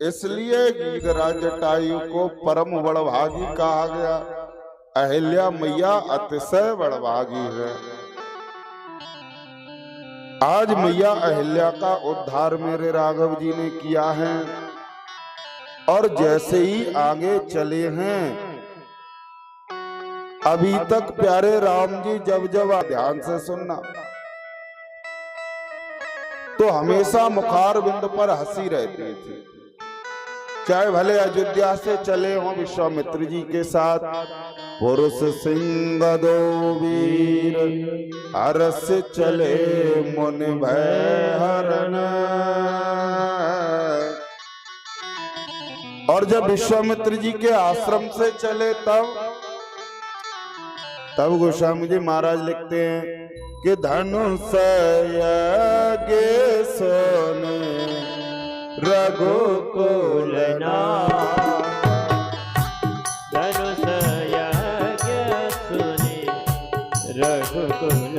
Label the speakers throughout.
Speaker 1: इसलिए गीगराज जटायु को परम बड़भागी कहा गया। अहिल्या मैया अतिशय बड़भागी है। आज मैया अहिल्या का उद्धार मेरे राघव जी ने किया है, और जैसे ही आगे चले हैं, अभी तक प्यारे राम जी जब जब ध्यान से सुनना, तो हमेशा मुखार बिंद पर हंसी रहती थी। चाहे भले अयोध्या से चले हों विश्वामित्र जी के साथ, पुरुष सिंह दो वीर हरस चले मुनि भय हरन। और जब विश्वामित्र जी के आश्रम से चले तब गोस्वामी जी महाराज लिखते हैं कि धनुष यज्ञ सोने रघुकुल
Speaker 2: धनुष यज्ञ सुने रघुकुल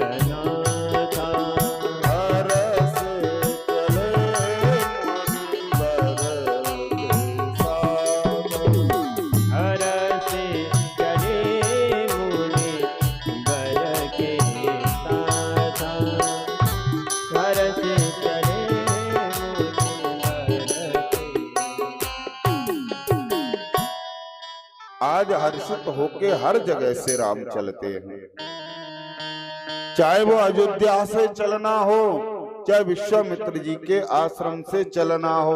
Speaker 1: आज हर्षित होके हर जगह से राम चलते हैं। चाहे वो अयोध्या से चलना हो, चाहे विश्वामित्र जी के आश्रम से चलना हो,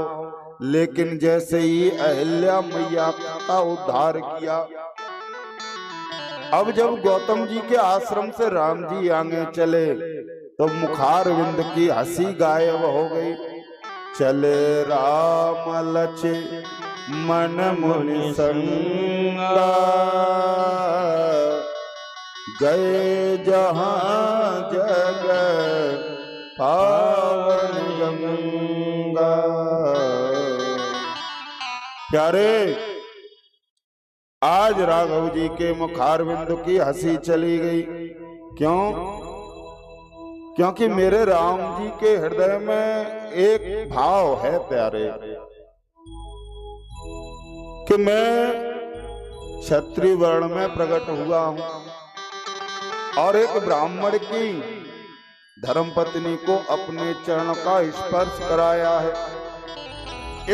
Speaker 1: लेकिन जैसे ही अहिल्या मैया का उद्धार किया, अब जब गौतम जी के आश्रम से राम जी आगे चले तो मुखार विंद की हंसी गायब हो गई। चले राम लक्ष्य मन मुनि संगा, गए जहां जग पावन गंगा। प्यारे, आज राघव जी के मुखारविंद की हंसी चली गई। क्यों? क्योंकि मेरे राम जी के हृदय में एक भाव है प्यारे, कि मैं क्षत्रिय वर्ण में प्रकट हुआ हूं और एक ब्राह्मण की धर्मपत्नी को अपने चरण का स्पर्श कराया है।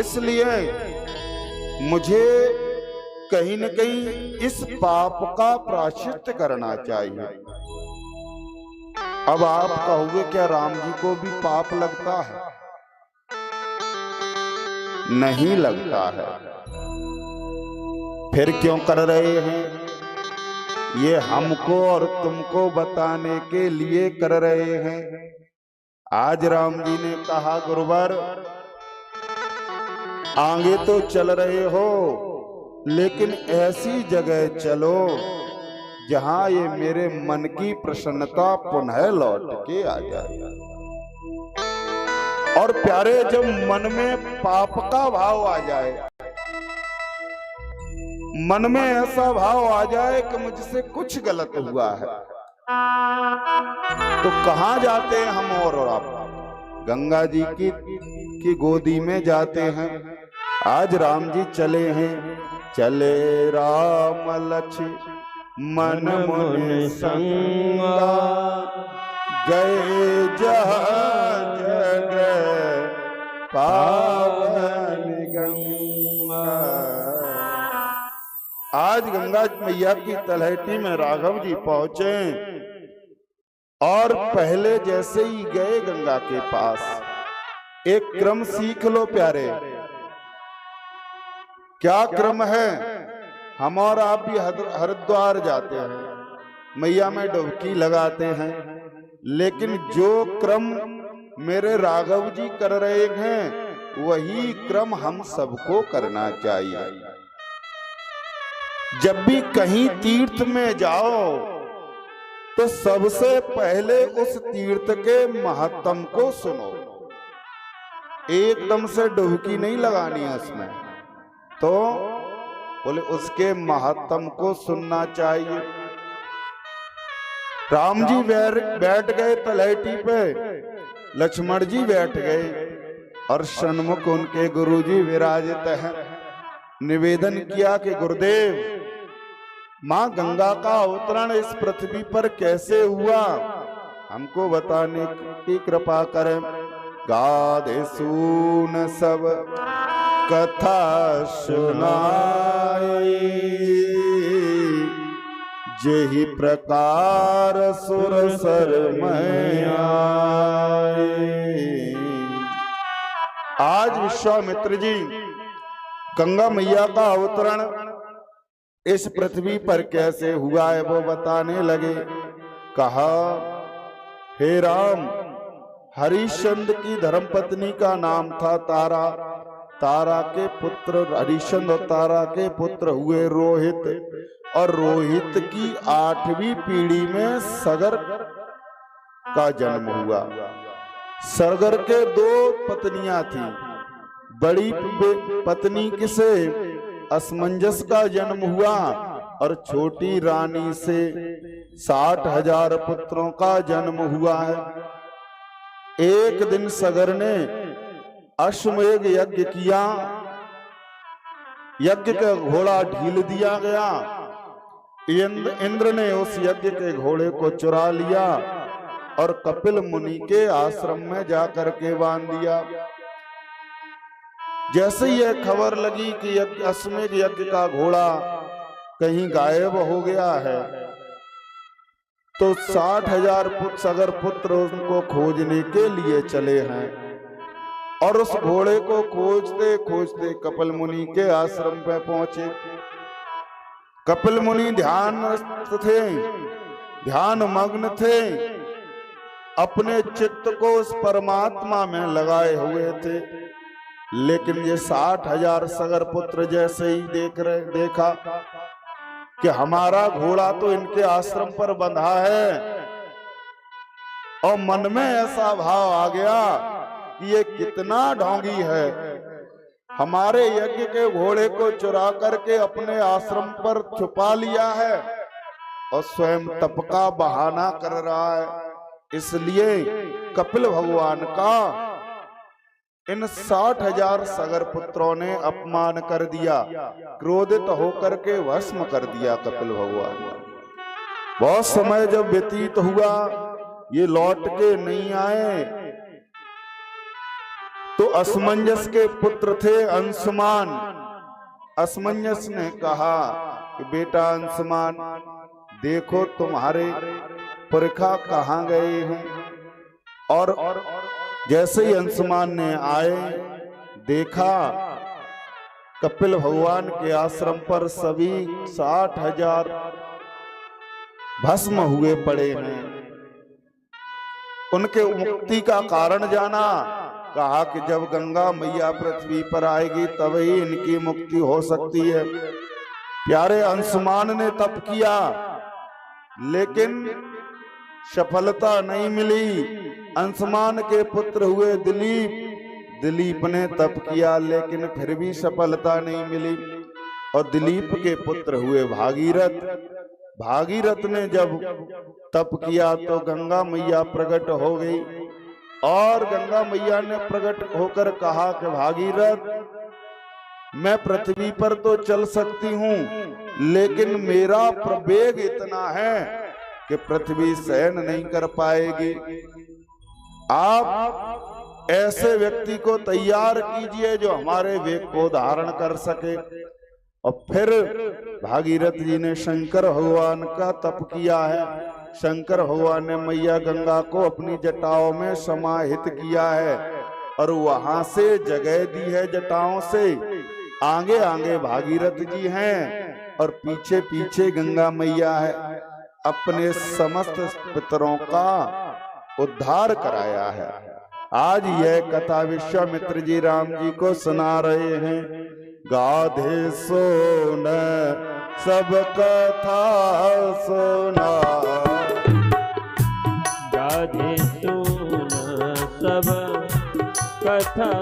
Speaker 1: इसलिए मुझे कहीं न कहीं इस पाप का प्रायश्चित करना चाहिए। अब आप कहोगे क्या राम जी को भी पाप लगता है? नहीं लगता है। फिर क्यों कर रहे हैं? ये हमको और तुमको बताने के लिए कर रहे हैं। आज राम जी ने कहा, गुरुवर आगे तो चल रहे हो, लेकिन ऐसी जगह चलो जहां ये मेरे मन की प्रसन्नता पुनः लौट के आ जाए। और प्यारे, जब मन में पाप का भाव आ जाए, मन में ऐसा भाव आ जाए कि मुझसे कुछ गलत हुआ है, तो कहां जाते हैं हम और आप? गंगा जी की गोदी में जाते हैं। आज राम जी चले हैं। चले राम लक्ष्य मन मुनि संगा, गए जहां जग पावन गंगा। आज गंगा मैया की तलहटी में राघव जी पहुंचे, और पहले जैसे ही गए गंगा के पास, एक क्रम सीख लो प्यारे। क्या क्रम है? हम और आप भी हरिद्वार जाते हैं, मैया में डुबकी लगाते हैं, लेकिन जो क्रम मेरे राघव जी कर रहे हैं, वही क्रम हम सबको करना चाहिए। जब भी कहीं तीर्थ में जाओ तो सबसे पहले उस तीर्थ के महत्व को सुनो। एकदम से डुबकी नहीं लगानी है उसमें, तो बोले उसके महत्व को सुनना चाहिए। राम जी बैठ गए तलहटी पे, लक्ष्मण जी बैठ गए, और सन्मुख उनके गुरुजी विराजित हैं। निवेदन किया कि गुरुदेव, मां गंगा का अवतरण इस पृथ्वी पर कैसे हुआ, हमको बताने की कृपा करें। गाधे सून सब कथा सुनाई, जेहि प्रकार सुर सर में आए। आज विश्वामित्र जी गंगा मैया का अवतरण इस पृथ्वी पर कैसे हुआ है वो बताने लगे। कहा, हे राम, हरिश्चंद्र की धर्मपत्नी का नाम था तारा। तारा के पुत्र हरिश्चंद्र और तारा के पुत्र हुए रोहित, और रोहित की 8वीं पीढ़ी में सगर का जन्म हुआ। सगर के 2 पत्नियां थी। बड़ी पत्नी किसे असमंजस का जन्म हुआ, और छोटी रानी से 60,000 पुत्रों का जन्म हुआ है। एक दिन सगर ने अश्वमेध यज्ञ किया। यज्ञ का घोड़ा ढील दिया गया। इंद्र ने उस यज्ञ के घोड़े को चुरा लिया और कपिल मुनि के आश्रम में जाकर के बांध दिया। जैसे यह खबर लगी कि अश्वमेध यज्ञ का घोड़ा कहीं गायब हो गया है, तो 60,000 सगर पुत्र उनको खोजने के लिए चले हैं। और उस घोड़े को खोजते खोजते कपिल मुनि के आश्रम पे पहुंचे। कपिल मुनि ध्यानस्थ थे, ध्यान मग्न थे, अपने चित्त को उस परमात्मा में लगाए हुए थे। लेकिन ये 60,000 सगर पुत्र जैसे ही देखा कि हमारा घोड़ा तो इनके आश्रम पर बंधा है, और मन में ऐसा भाव आ गया कि ये कितना ढोंगी है, हमारे यज्ञ के घोड़े को चुरा करके अपने आश्रम पर छुपा लिया है और स्वयं तप का बहाना कर रहा है। इसलिए कपिल भगवान का इन 60,000 सगर पुत्रों ने अपमान कर दिया। क्रोधित होकर के भस्म कर दिया कपिल भगवान। बहुत समय जब व्यतीत हुआ, ये लौट के नहीं आए, तो असमंजस के पुत्र थे अंशुमान। असमंजस ने कहा कि बेटा अंशुमान, देखो तुम्हारे पुरखा कहाँ गए हैं। और जैसे ही अंशुमान ने आए, देखा कपिल भगवान के आश्रम पर सभी 60,000 भस्म हुए पड़े हैं। उनके मुक्ति का कारण जाना। कहा कि जब गंगा मैया पृथ्वी पर आएगी तब ही इनकी मुक्ति हो सकती है। प्यारे अंशुमान ने तप किया, लेकिन सफलता नहीं मिली। अंशुमान के पुत्र हुए दिलीप। दिलीप ने तप किया, लेकिन फिर भी सफलता नहीं मिली। और दिलीप के पुत्र हुए भागीरथ। भागीरथ ने जब तप किया तो गंगा मैया प्रकट हो गई, और गंगा मैया ने प्रकट होकर कहा कि भागीरथ, मैं पृथ्वी पर तो चल सकती हूँ, लेकिन मेरा प्रवेग इतना है कि पृथ्वी सहन नहीं कर पाएगी। आप ऐसे व्यक्ति को तैयार कीजिए जो हमारे वेग को धारण कर सके। और फिर भागीरथ जी ने शंकर भगवान का तप किया है। शंकर भगवान ने मैया गंगा को अपनी जटाओं में समाहित किया है, और वहां से जगह दी है जटाओं से। आगे आगे भागीरथ जी हैं और पीछे पीछे गंगा मैया है। अपने समस्त पितरों का उद्धार कराया है। आज यह कथा विश्वामित्र जी राम जी को सुना रहे हैं। गाधे सोन सब कथा सुना,
Speaker 2: गाधे सुन सब कथा।